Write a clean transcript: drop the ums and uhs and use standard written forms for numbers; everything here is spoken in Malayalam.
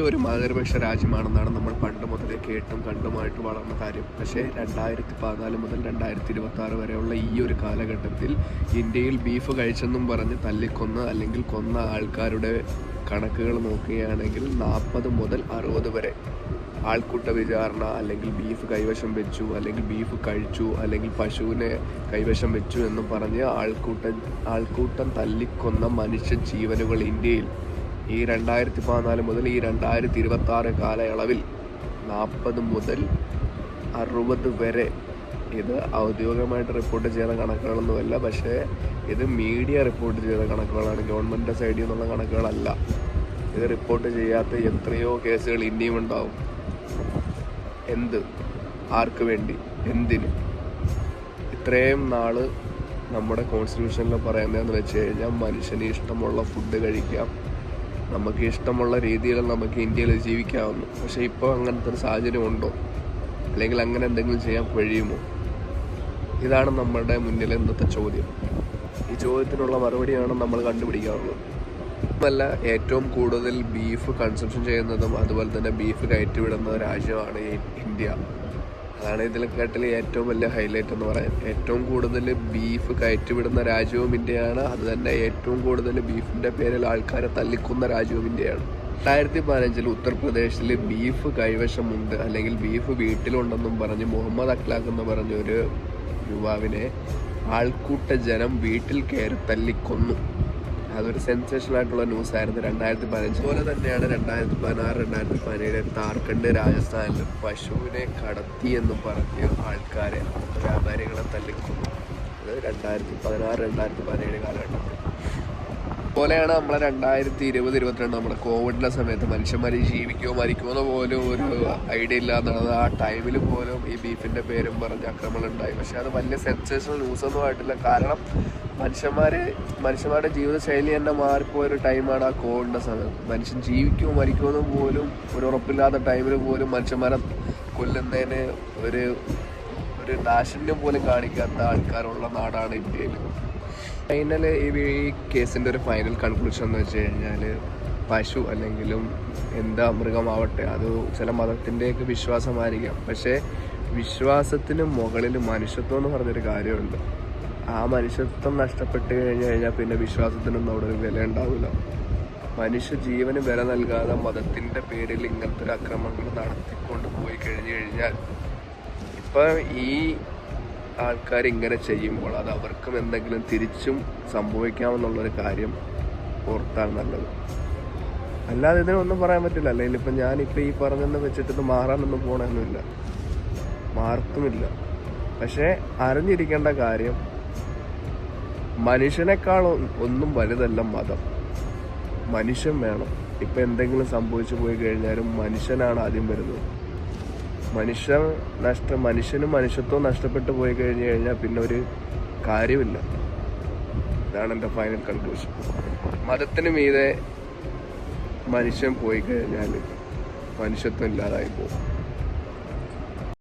ഒരു മതനിരപേക്ഷ രാജ്യമാണെന്നാണ് നമ്മൾ പണ്ട് മുതലേ കേട്ടും കണ്ടുമായിട്ട് വളർന്ന കാര്യം. പക്ഷേ 2014 മുതൽ 2026 വരെയുള്ള ഈ ഒരു കാലഘട്ടത്തിൽ ഇന്ത്യയിൽ ബീഫ് കഴിച്ചെന്നും പറഞ്ഞ് തല്ലിക്കൊന്ന് അല്ലെങ്കിൽ കൊന്ന ആൾക്കാരുടെ കണക്കുകൾ നോക്കുകയാണെങ്കിൽ 40 മുതൽ 60 വരെ ആൾക്കൂട്ട വിചാരണ, അല്ലെങ്കിൽ ബീഫ് കൈവശം വെച്ചു, അല്ലെങ്കിൽ ബീഫ് കഴിച്ചു, അല്ലെങ്കിൽ പശുവിനെ കൈവശം വെച്ചു എന്നും പറഞ്ഞ് ആൾക്കൂട്ടം തല്ലിക്കൊന്ന മനുഷ്യ ജീവനുകൾ ഇന്ത്യയിൽ ഈ 2014 മുതൽ ഈ 2026 കാലയളവിൽ 40 മുതൽ 60 വരെ. ഇത് ഔദ്യോഗികമായിട്ട് റിപ്പോർട്ട് ചെയ്ത കണക്കുകളൊന്നുമല്ല, പക്ഷേ ഇത് മീഡിയ റിപ്പോർട്ട് ചെയ്ത കണക്കുകളാണ്, ഗവൺമെൻറ്റിൻ്റെ സൈഡിൽ നിന്നുള്ള കണക്കുകളല്ല. ഇത് റിപ്പോർട്ട് ചെയ്യാത്ത എത്രയോ കേസുകൾ ഇനിയും ഉണ്ടാവും. എന്ത്, ആർക്ക് വേണ്ടി, എന്തിന്? ഇത്രയും നാൾ നമ്മുടെ കോൺസ്റ്റിറ്റ്യൂഷനിൽ പറയുന്നതെന്ന് വെച്ച് കഴിഞ്ഞാൽ മനുഷ്യന് ഇഷ്ടമുള്ള ഫുഡ് കഴിക്കാം, നമുക്ക് ഇഷ്ടമുള്ള രീതിയിൽ നമുക്ക് ഇന്ത്യയിൽ ജീവിക്കാവുന്നു. പക്ഷേ ഇപ്പോൾ അങ്ങനത്തെ ഒരു സാഹചര്യം ഉണ്ടോ, അല്ലെങ്കിൽ അങ്ങനെ എന്തെങ്കിലും ചെയ്യാൻ കഴിയുമോ? ഇതാണ് നമ്മുടെ മുന്നിൽ ഇന്നത്തെ ചോദ്യം. ഈ ചോദ്യത്തിനുള്ള മറുപടിയാണ് നമ്മൾ കണ്ടുപിടിക്കാറുള്ളത്. അല്ല, ഏറ്റവും കൂടുതൽ ബീഫ് കൺസംഷൻ ചെയ്യുന്നതും അതുപോലെ തന്നെ ബീഫ് കയറ്റിവിടുന്ന രാജ്യമാണ് ഇന്ത്യ. അതാണ് ഇതിനെക്കാട്ടിൽ ഏറ്റവും വലിയ ഹൈലൈറ്റ് എന്ന് പറയാൻ. ഏറ്റവും കൂടുതൽ ബീഫ് കയറ്റിവിടുന്ന രാജ്യവും ഇന്ത്യയാണ്. അത് തന്നെ ഏറ്റവും കൂടുതൽ ബീഫിൻ്റെ പേരിൽ ആൾക്കാരെ തല്ലിക്കുന്ന രാജ്യവും ഇന്ത്യയാണ്. 2015 ഉത്തർപ്രദേശിൽ ബീഫ് കൈവശമുണ്ട് അല്ലെങ്കിൽ ബീഫ് വീട്ടിലുണ്ടെന്നും പറഞ്ഞ് മുഹമ്മദ് അഖ്ലാഖ് എന്ന് പറഞ്ഞൊരു യുവാവിനെ ആൾക്കൂട്ട ജനം വീട്ടിൽ കയറി തല്ലിക്കൊന്നു. അതൊരു സെൻസേഷണൽ ആയിട്ടുള്ള ന്യൂസ് ആയിരുന്നു 2015. അതുപോലെ തന്നെയാണ് 2016, 2017 ജാർഖണ്ഡ്, രാജസ്ഥാനിൽ പശുവിനെ കടത്തി എന്നും പറഞ്ഞ് ആൾക്കാരെ, വ്യാപാരികളെ തല്ലിക്കൊന്നു. അത് 2016, 2017 കാലഘട്ടത്തിൽ. അതുപോലെയാണ് നമ്മളെ 2020-2022 നമ്മുടെ കോവിഡിൻ്റെ സമയത്ത് മനുഷ്യന്മാർ ജീവിക്കുമോ മരിക്കുമോ എന്ന് പോലും ഒരു ഐഡിയ ഇല്ലാന്നുള്ളത്. ആ ടൈമിൽ പോലും ഈ ബീഫിൻ്റെ പേരും പറഞ്ഞ് ആക്രമണം ഉണ്ടായി. പക്ഷേ അത് വലിയ സെൻസേഷണൽ ന്യൂസൊന്നും ആയിട്ടില്ല. കാരണം മനുഷ്യന്മാരുടെ ജീവിതശൈലി തന്നെ മാറിപ്പോയൊരു ടൈമാണ് ആ കോവിഡിൻ്റെ സമയം. മനുഷ്യൻ ജീവിക്കുമോ മരിക്കുമോ എന്ന് പോലും ഒരു ഉറപ്പില്ലാത്ത ടൈമിൽ പോലും മനുഷ്യന്മാരെ കൊല്ലുന്നതിന് ഒരു ദാക്ഷിണ്യം പോലും കാണിക്കാത്ത ആൾക്കാരുള്ള നാടാണ് ഇന്ത്യയിൽ. ഫൈനൽ ഈ കേസിൻ്റെ ഒരു ഫൈനൽ കൺക്ലൂഷൻ എന്ന് വെച്ച് കഴിഞ്ഞാൽ, പശു അല്ലെങ്കിലും എന്താ മൃഗമാവട്ടെ, അത് ചില മതത്തിൻ്റെയൊക്കെ വിശ്വാസമായിരിക്കാം. പക്ഷേ വിശ്വാസത്തിന് മുകളിൽ മനുഷ്യത്വം എന്ന് പറഞ്ഞൊരു കാര്യമുണ്ട്. ആ മനുഷ്യത്വം നഷ്ടപ്പെട്ട് കഴിഞ്ഞാൽ പിന്നെ വിശ്വാസത്തിനൊന്നും അവിടെ ഒരു വില ഉണ്ടാവില്ല. മനുഷ്യ ജീവന് വില നൽകാതെ മതത്തിൻ്റെ പേരിൽ ഇങ്ങനത്തെ ഒരു ആക്രമണങ്ങൾ നടത്തിക്കൊണ്ട് പോയി കഴിഞ്ഞാൽ, ഇപ്പം ഈ ആൾക്കാർ ഇങ്ങനെ ചെയ്യുമ്പോൾ അത് അവർക്കും എന്തെങ്കിലും തിരിച്ചും സംഭവിക്കാമെന്നുള്ളൊരു കാര്യം ഓർത്താണ് നല്ലത്. അല്ലാതെ ഇതിനൊന്നും പറയാൻ പറ്റില്ല. അല്ലെങ്കിൽ ഇപ്പം ഞാനിപ്പോൾ ഈ പറഞ്ഞെന്ന് വെച്ചിട്ട് മാറാനൊന്നും പോകണമെന്നില്ല, മാർത്തുമില്ല. പക്ഷേ അറിഞ്ഞിരിക്കേണ്ട കാര്യം, മനുഷ്യനേക്കാൾ ഒന്നും വലുതല്ല മതം. മനുഷ്യൻ വേണം. ഇപ്പം എന്തെങ്കിലും സംഭവിച്ചു പോയി കഴിഞ്ഞാലും മനുഷ്യനാണ് ആദ്യം വരുന്നത്. മനുഷ്യനും മനുഷ്യത്വം നഷ്ടപ്പെട്ടു പോയി കഴിഞ്ഞാൽ പിന്നെ ഒരു കാര്യമില്ല. ഇതാണ് എൻ്റെ ഫൈനൽ കൺക്ലൂഷൻ. മതത്തിന് മീതെ മനുഷ്യൻ പോയി കഴിഞ്ഞാൽ മനുഷ്യത്വം ഇല്ലാതായി പോകും.